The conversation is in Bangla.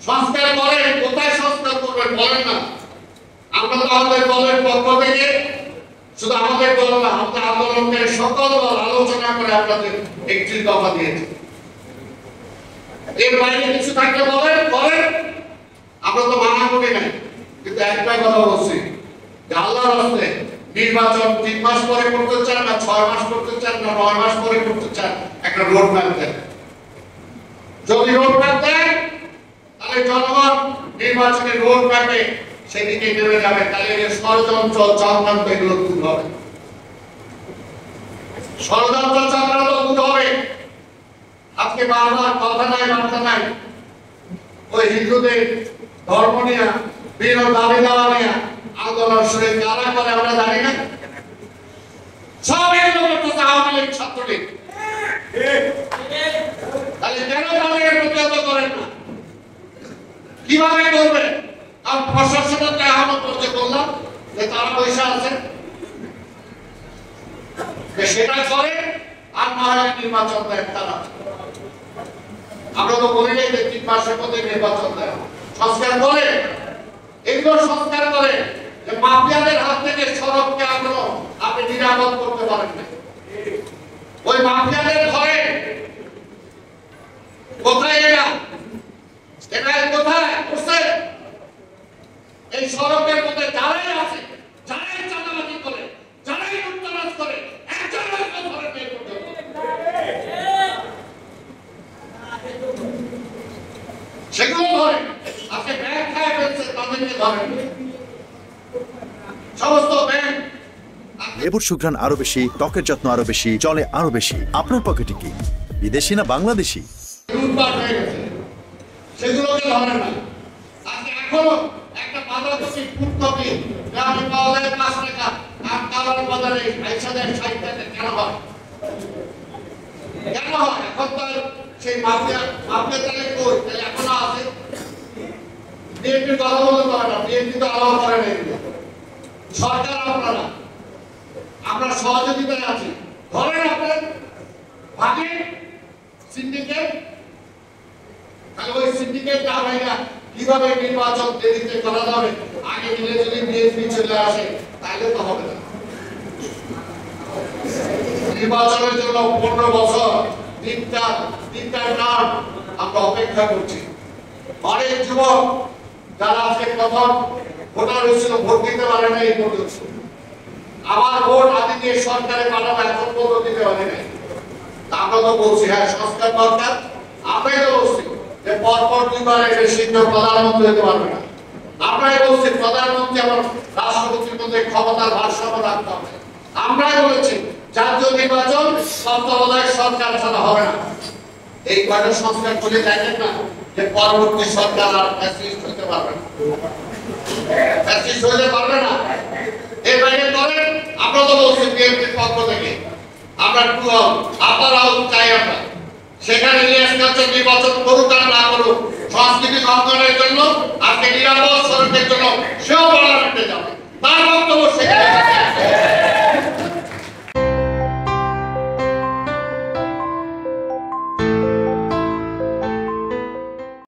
সংস্কার করেন, কোথায় সংস্কার করবেন বলেন না। আমরা তো আমাদের দলের পক্ষ থেকে শুধু আমাদের দল না, আমাদের আন্দোলনের সকল দল আলোচনা করে আপনাদের 31 দফা দিয়েছে। এর বাইরে কিছু থাকলে বলেন, আমরা তো মানা করি নাই, কিন্তু একটা কথা বলছি যে আল্লাহর রাস্তে নির্বাচন 3 মাস পরে করতে চান না 6 মাস করতে চান না 9 মাস পরে করতে চান, একটা রোড ম্যাপ দেন। যদি রোড ম্যাপ দেন তাহলে জনগণ নির্বাচনের রোড ম্যাপে সেদিকে নেমে যাবে, তাহলে ষড়যন্ত্র চক্রান্ত এগুলো দূর হবে, ষড়যন্ত্র চক্রান্ত দূর হবে। আজকে বারবার কথা নাই বার্তা নাই, ওই হিন্দুদের ধর্ম নিয়ে বিভিন্ন দাবি দাওয়া নিয়ে আন্দোলন শুরু কারা করে আমরা জানি না। সব এগুলো করতেছে আওয়ামী লীগ ছাত্রলীগ। তাহলে কেন তাদের প্রতিহত করেন না? কিভাবে করবে? কারণ প্রশাসনকে আহ্বান করতে বললাম যে তারা পয়সা আছে, সেটা করে আর না হয় নির্বাচন দেয় তারা। আমরা তো বলি নাই যে 3 মাসের মধ্যে নির্বাচন দেয়। সংস্কার করে, এগুলো সংস্কার করে যে মাফিয়াদের হাত থেকে সড়ককে এখনো আপনি নিরাপদ করতে পারেন না। ওই মাফিয়াদের ঘরে কোথায় এরা কোথায় করছে? এই সড়কের মধ্যে যারাই আছে, যারাই চাঁদাবাজি করে, যারাই লুটতরাজ করে, একজন ধরে বের করতে হবে। সেগুলো ধরে আজকে ব্যাংক খায় ফেলছে, তাদেরকে ধরেন। সমস্ত ব্যাংক লেবুর সুঘ্রাণ আরো বেশি, ত্বকের যত্ন আরো বেশি, চলে আরো বেশি। আপনার পকেটে কি বিদেশি না বাংলাদেশি? লুটপাট হয়ে গেছে, সেগুলোকে ধরেন না। আজকে এখনো একটা বাঁধাকপি ফুলকপি গ্রামে পাওয়া যায় 5 টাকা, আর কালার বাজারে 60 টাকা। কেন হয়? কেন হয়? এখন তো সেই মাফিয়া তাহলে কই? তাহলে এখনো আছে। বিএনপি কথা বলতে পারে না, বিএনপি তো আলাদা করে নেই। সরকার আপনারা, আমরা সহযোগিতায় আছি। ধরেন আপনার ভাগে সিন্ডিকেট, তাহলে ওই সিন্ডিকেট না ভাইয়া কিভাবে নির্বাচন দেরিতে করা যাবে? আগে দিলে যদি বিএনপি চলে আসে তাহলে তো হবে না। নির্বাচনের জন্য 15 বছর তিনটা টার্ম আমরা অপেক্ষা করছি। অনেক যুবক যারা আজকে প্রথম ভোটার হয়েছিল, ভোট দিতে পারে না এই পর্যন্ত। আবার ভোট আদি দিয়ে সরকারে পাঠাবো, এখন পর্যন্ত দিতে পারে নাই। আমরা তো বলছি হ্যাঁ সংস্কার দরকার। আমরাই তো বলছি যে পরপর 2 বার সিদ্ধ প্রধানমন্ত্রী হতে পারবে না। আমরাই বলছি প্রধানমন্ত্রী আমার রাষ্ট্রপতির মধ্যে ক্ষমতার ভারসাম্য রাখতে হবে। আমরাই বলেছি জাতীয় নির্বাচন তত্ত্বাবধায়ক সরকার ছাড়া হবে না। এই কয়টা সংস্কার করে দেখেন না যে পরবর্তী সরকার আর ফ্যাসিস্ট হতে পারবে না, ফ্যাসিস্ট হতে পারবে না। এর বাইরে করেন। আমরা তো বলছি বিএনপির পক্ষ থেকে আমরা আপনারাও চাই, আমরা সেখানে ইলিয়াস কাঞ্চন নির্বাচন করুক আর না করুক, সংস্কৃতি সংগঠনের জন্য আজকে নিরাপদ সড়কের জন্য সেও পার্লামেন্টে যাবে, তার বক্তব্য সেখানে